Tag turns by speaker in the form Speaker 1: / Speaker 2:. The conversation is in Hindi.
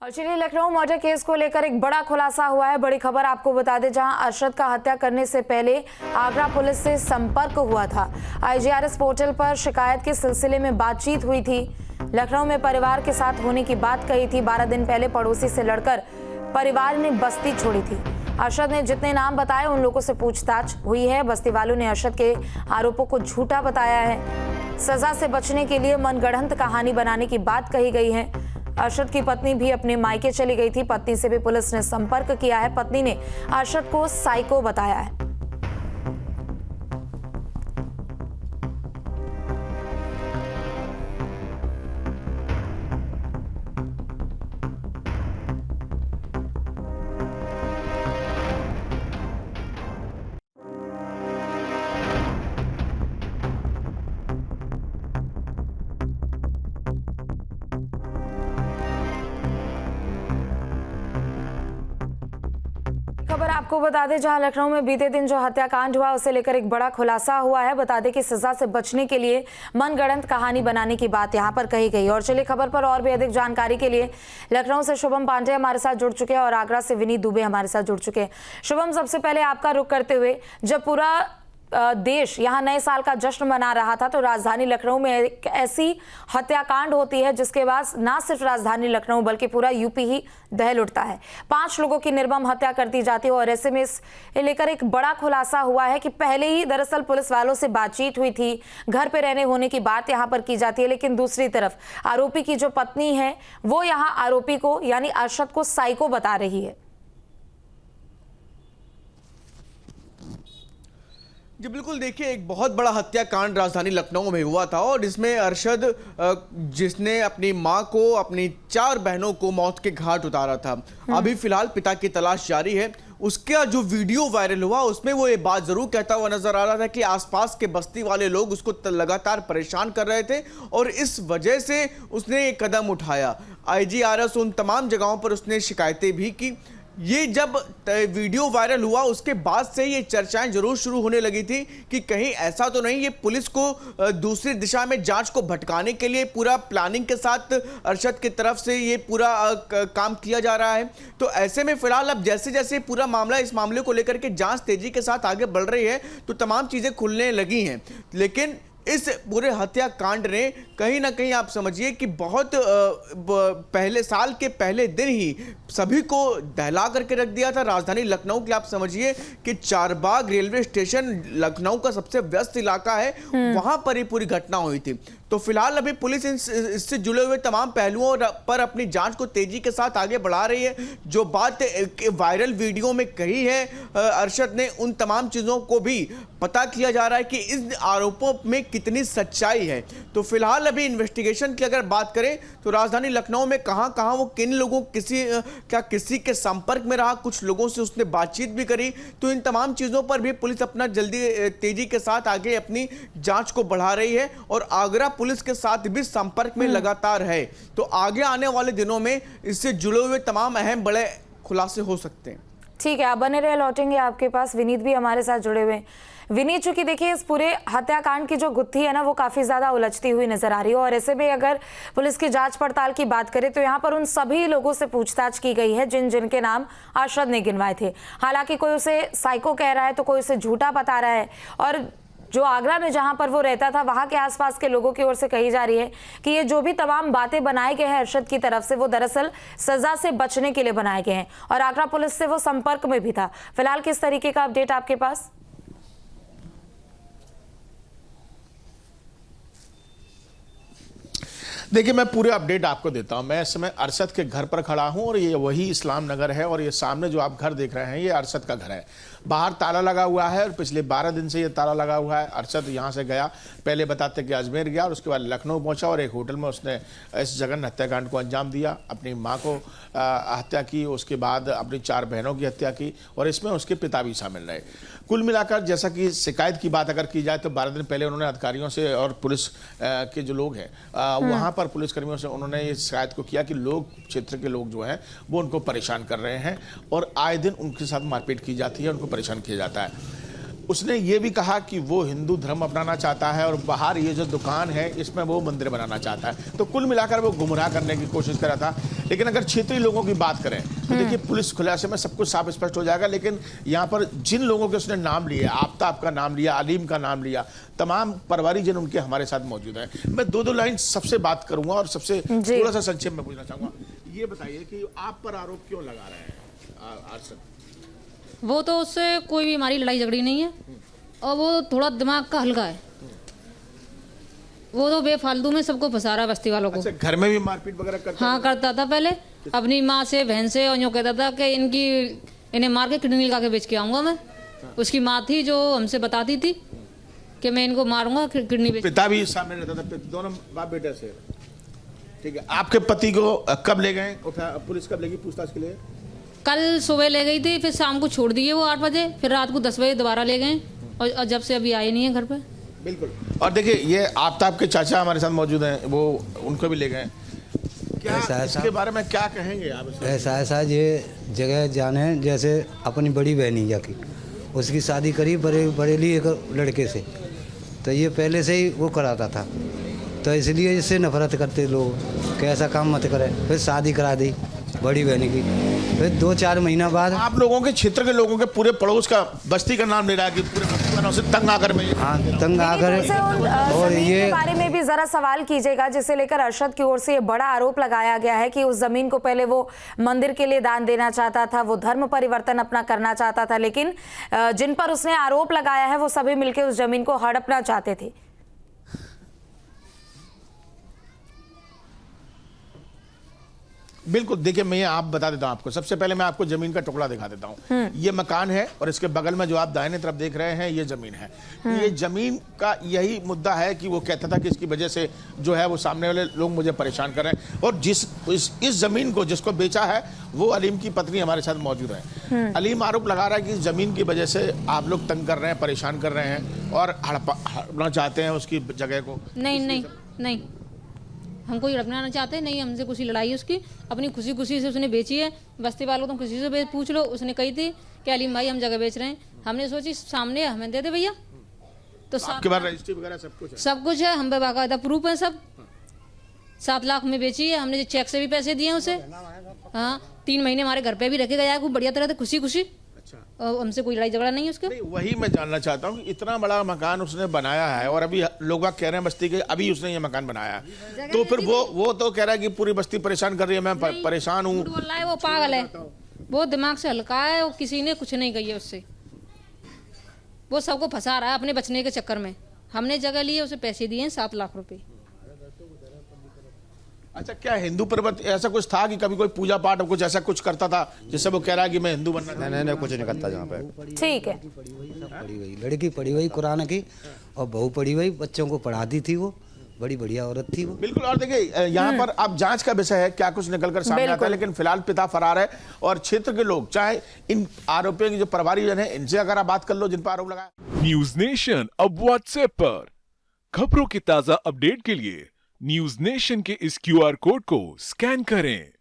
Speaker 1: और चलिए लखनऊ मर्डर केस को लेकर एक बड़ा खुलासा हुआ है। बड़ी खबर आपको बता दें, जहां अरशद का हत्या करने से पहले आगरा पुलिस से संपर्क हुआ था। IGRS पोर्टल पर शिकायत के सिलसिले में बातचीत हुई थी। लखनऊ में परिवार के साथ होने की बात कही थी। 12 दिन पहले पड़ोसी से लड़कर परिवार ने बस्ती छोड़ी थी। अरशद ने जितने नाम बताए उन लोगों से पूछताछ हुई है। बस्ती वालों ने अरशद के आरोपों को झूठा बताया है। सजा से बचने के लिए मनगढ़ंत कहानी बनाने की बात कही गई है। अरशद की पत्नी भी अपने मायके चली गई थी। पत्नी से भी पुलिस ने संपर्क किया है। पत्नी ने अरशद को साइको बताया है। खबर आपको बता दें, जहां लखनऊ में बीते दिन जो हत्याकांड हुआ उसे लेकर एक बड़ा खुलासा हुआ है। बता दें कि सजा से बचने के लिए मनगढ़ंत कहानी बनाने की बात यहां पर कही गई। और चलिए खबर पर और भी अधिक जानकारी के लिए लखनऊ से शुभम पांडे हमारे साथ जुड़ चुके हैं और आगरा से विनीत दुबे हमारे साथ जुड़ चुके हैं। शुभम, सबसे पहले आपका रुख करते हुए, जब पूरा देश यहाँ नए साल का जश्न मना रहा था तो राजधानी लखनऊ में एक ऐसी हत्याकांड होती है जिसके बाद ना सिर्फ राजधानी लखनऊ बल्कि पूरा यूपी ही दहल उठता है। 5 लोगों की निर्मम हत्या कर दी जाती है और ऐसे में इस लेकर एक बड़ा खुलासा हुआ है कि पहले ही दरअसल पुलिस वालों से बातचीत हुई थी, घर पे रहने होने की बात यहाँ पर की जाती है। लेकिन दूसरी तरफ आरोपी की जो पत्नी है वो यहाँ आरोपी को यानी अरशद को साइको बता रही है।
Speaker 2: जी बिल्कुल, देखिए एक बहुत बड़ा हत्याकांड राजधानी लखनऊ में हुआ था और इसमें अरशद जिसने अपनी मां को, अपनी 4 बहनों को मौत के घाट उतारा था। अभी फिलहाल पिता की तलाश जारी है। उसका जो वीडियो वायरल हुआ उसमें वो ये बात जरूर कहता हुआ नजर आ रहा था कि आसपास के बस्ती वाले लोग उसको लगातार परेशान कर रहे थे और इस वजह से उसने एक कदम उठाया। IGRS उन तमाम जगहों पर उसने शिकायतें भी की। ये जब वीडियो वायरल हुआ उसके बाद से ये चर्चाएं जरूर शुरू होने लगी थी कि कहीं ऐसा तो नहीं ये पुलिस को दूसरी दिशा में जांच को भटकाने के लिए पूरा प्लानिंग के साथ अरशद की तरफ से ये पूरा काम किया जा रहा है। तो ऐसे में फिलहाल अब जैसे जैसे पूरा मामला, इस मामले को लेकर के जांच तेजी के साथ आगे बढ़ रही है तो तमाम चीजें खुलने लगी हैं। लेकिन इस पूरे हत्याकांड ने कहीं ना कहीं आप समझिए कि बहुत पहले साल के पहले दिन ही सभी को दहला करके रख दिया था। राजधानी लखनऊ की आप समझिए कि चारबाग रेलवे स्टेशन लखनऊ का सबसे व्यस्त इलाका है, वहां पर ही पूरी घटना हुई थी। तो फिलहाल अभी पुलिस इससे जुड़े हुए तमाम पहलुओं पर अपनी जांच को तेजी के साथ आगे बढ़ा रही है। जो बात वायरल वीडियो में कही है अरशद ने, उन तमाम चीजों को भी पता किया जा रहा है कि इस आरोपों में कितनी सच्चाई है। तो फिलहाल अभी इन्वेस्टिगेशन की अगर बात करें तो राजधानी लखनऊ में कहां कहां वो किन लोगों किसी के संपर्क में रहा, कुछ लोगों से उसने बातचीत भी करी। तो इन तमाम चीजों पर भी पुलिस अपना जल्दी तेजी के साथ आगे अपनी जांच को बढ़ा रही है और आगरा पुलिस के साथ भी संपर्क में लगातार है। तो आगे आने वाले दिनों में इससे जुड़े हुए तमाम अहम बड़े खुलासे हो सकते हैं।
Speaker 1: ठीक है, आप बने रहे, लौटेंगे आपके पास। विनीत भी हमारे साथ जुड़े हुए हैं। विनीत, चूंकि देखिए इस पूरे हत्याकांड की जो गुत्थी है ना वो काफी ज्यादा उलझती हुई नजर आ रही है और ऐसे में अगर पुलिस की जांच पड़ताल की बात करें तो यहाँ पर उन सभी लोगों से पूछताछ की गई है जिनके नाम अरशद ने गिनवाए थे। हालांकि कोई उसे साइको कह रहा है तो कोई उसे झूठा बता रहा है और जो आगरा में जहां पर वो रहता था वहां के आसपास के लोगों की ओर से कही जा रही है कि ये जो भी तमाम बातें बनाए गए हैं अरशद की तरफ से वो दरअसल सजा से बचने के लिए बनाए गए हैं और आगरा पुलिस से वो संपर्क में भी था। फिलहाल किस तरीके का अपडेट आपके पास?
Speaker 3: देखिए मैं पूरे अपडेट आपको देता हूं। मैं इस समय अरशद के घर पर खड़ा हूं और ये वही इस्लाम नगर है और ये सामने जो आप घर देख रहे हैं ये अरशद का घर है। बाहर ताला लगा हुआ है और पिछले 12 दिन से ये ताला लगा हुआ है। अरशद यहाँ से गया, पहले बताते कि अजमेर गया और उसके बाद लखनऊ पहुँचा और एक होटल में उसने इस जघन्य हत्याकांड को अंजाम दिया। अपनी माँ को हत्या की, उसके बाद अपनी 4 बहनों की हत्या की और इसमें उसके पिता भी शामिल रहे। कुल मिलाकर जैसा कि शिकायत की बात अगर की जाए तो 12 दिन पहले उन्होंने अधिकारियों से और पुलिस के जो लोग हैं वहाँ पर पुलिसकर्मियों से उन्होंने ये शिकायत को किया कि लोग, क्षेत्र के लोग जो हैं वो उनको परेशान कर रहे हैं और आए दिन उनके साथ मारपीट की जाती है, उनको परेशान किया जाता है। उसने ये भी कहा कि वो हिंदू धर्म अपनाना चाहता है और बाहर ये जो दुकान है इसमें वो मंदिर बनाना चाहता है। तो कुल मिलाकर वो गुमराह करने की कोशिश कर रहा था। लेकिन अगर क्षेत्रीय लोगों की बात करें तो देखिए पुलिस खुलासे में सब कुछ साफ स्पष्ट हो जाएगा। लेकिन यहाँ पर जिन लोगों के उसने नाम लिए, आफ्ताब का नाम लिया, अलीम का नाम लिया, तमाम परिवारीजन उनके हमारे साथ मौजूद हैं। मैं दो लाइन सबसे बात करूंगा और सबसे थोड़ा सा संक्षेप में पूछना चाहूंगा। ये बताइए कि आप पर आरोप क्यों लगा रहे हैं अरशद?
Speaker 4: वो तो उससे कोई भी हमारी लड़ाई झगड़ी नहीं है और वो थोड़ा दिमाग का हल्का है। वो तो बेफालतू में सबको फंसा रहा है बस्ती वालों को।
Speaker 3: अच्छा, घर में भी मारपीट वगैरह करता
Speaker 4: हाँ, करता था पहले अपनी माँ से, बहन से, और यूँ कहता था कि इन्हें मार के किडनी निकाल के बेच के आऊँगा मैं। उसकी माँ थी जो हमसे बताती थी कि मैं इनको मारूंगा किडनी बेच।
Speaker 3: पिता भी सामने रहता था, दोनों बाप बेटे से। ठीक है, आपके पति को कब ले गए? पुलिस कब लेगी पूछताछ के लिए?
Speaker 4: कल सुबह ले गई थी, फिर शाम को छोड़ दिए वो 8 बजे, फिर रात को 10 बजे दोबारा ले गए और जब से अभी आए नहीं है घर पे।
Speaker 3: बिल्कुल। और देखिए ये आफ्ताब के चाचा हमारे साथ मौजूद हैं, वो उनको भी ले गए। क्या इसके बारे में क्या कहेंगे आप?
Speaker 5: ऐसा ये जगह जाने जैसे अपनी बड़ी बहनी की उसकी शादी करी बरेली एक लड़के से, तो ये पहले से ही वो कराता था, तो इसलिए इससे नफरत करते लोग कि ऐसा काम मत करे। फिर शादी करा दी बड़ी बहन की, फिर 2-4 महीना बाद
Speaker 3: आप लोगों के क्षेत्र के लोगों के पूरे पड़ोस का बस्ती का नाम ले रहा है कि पूरे बस्ती का नाम से तंग आकर में।
Speaker 5: हाँ, तंग आकर।
Speaker 1: और ये के बारे में भी जरा सवाल कीजिएगा जिसे लेकर अरशद की ओर से ये बड़ा आरोप लगाया गया है कि उस जमीन को पहले वो मंदिर के लिए दान देना चाहता था, वो धर्म परिवर्तन अपना करना चाहता था, लेकिन जिन पर उसने आरोप लगाया है वो सभी मिलकर उस जमीन को हड़पना चाहते थे।
Speaker 3: बिल्कुल, देखिए मैं आप बता देता हूं आपको। सबसे पहले मैं आपको जमीन का टुकड़ा दिखा देता हूं। ये मकान है और इसके बगल में जो आप दाहिने तरफ देख रहे हैं ये जमीन है। ये जमीन का यही मुद्दा है कि वो कहता था कि इसकी वजह से जो है वो सामने वाले लोग मुझे परेशान कर रहे हैं। और इस जमीन को जिसको बेचा है वो अलीम की पत्नी हमारे साथ मौजूद है। अलीम आरोप लगा रहा है कि इस जमीन की वजह से आप लोग तंग कर रहे हैं, परेशान कर रहे हैं और हड़पना चाहते हैं उसकी जगह को।
Speaker 4: नहीं, हम कोई हड़पना चाहते नहीं, हमसे कुछ लड़ाई है उसकी। अपनी खुशी खुशी से उसने बेची है। बस्ती वालों को खुशी से पूछ लो, उसने कही थी कि अलीम भाई हम जगह बेच रहे हैं। हमने सोची सामने हमें दे दे भैया, तो
Speaker 3: आपके पास रजिस्ट्री वगैरह सब कुछ है?
Speaker 4: हम पे बाकायदा प्रूफ है सब। 7 लाख में बेची है हमने, चेक से भी पैसे दिए उसे। हाँ, 3 महीने हमारे घर पे भी रखे गया है खूब बढ़िया तरह से, खुशी खुशी। हमसे कोई लड़ाई झगड़ा नहीं है उसका।
Speaker 3: वही मैं जानना चाहता हूँ कि इतना बड़ा मकान उसने बनाया है और अभी लोग कह रहे हैं बस्ती के अभी उसने ये मकान बनाया है, तो फिर वो तो कह रहा है कि पूरी बस्ती परेशान कर रही है, मैं परेशान हूँ।
Speaker 4: बोल रहा है वो पागल है, वो दिमाग से हल्का है, वो किसी ने कुछ नहीं कही है उससे। वो सबको फंसा रहा है अपने बचने के चक्कर में। हमने जगह ली है, उसे पैसे दिए हैं 7 लाख रुपए।
Speaker 3: अच्छा, क्या हिंदू पर्वत ऐसा कुछ था कि कभी कोई पूजा पाठ कुछ ऐसा कुछ करता था जिससे वो कह रहा है कि मैं हिंदू बनना?
Speaker 6: नहीं, कुछ नहीं करता जहाँ पे।
Speaker 1: ठीक है,
Speaker 5: पढ़ी हुई लड़की, पढ़ी हुई कुरान की, और बहू पढ़ी हुई, बच्चों को पढ़ाती थी, वो बड़ी बढ़िया औरत थी वो।
Speaker 3: बिल्कुल। और देखिए यहाँ पर अब जांच का विषय है, क्या कुछ निकल कर सामने आता है, लेकिन फिलहाल पिता फरार है और क्षेत्र के लोग, चाहे इन आरोपियों की जो परिवारजन है, इनसे अगर आप बात कर लो जिन पर आरोप लगाया।
Speaker 7: न्यूज नेशन अब व्हाट्सएप पर खबरों की ताजा अपडेट के लिए न्यूज नेशन के इस QR कोड को स्कैन करें।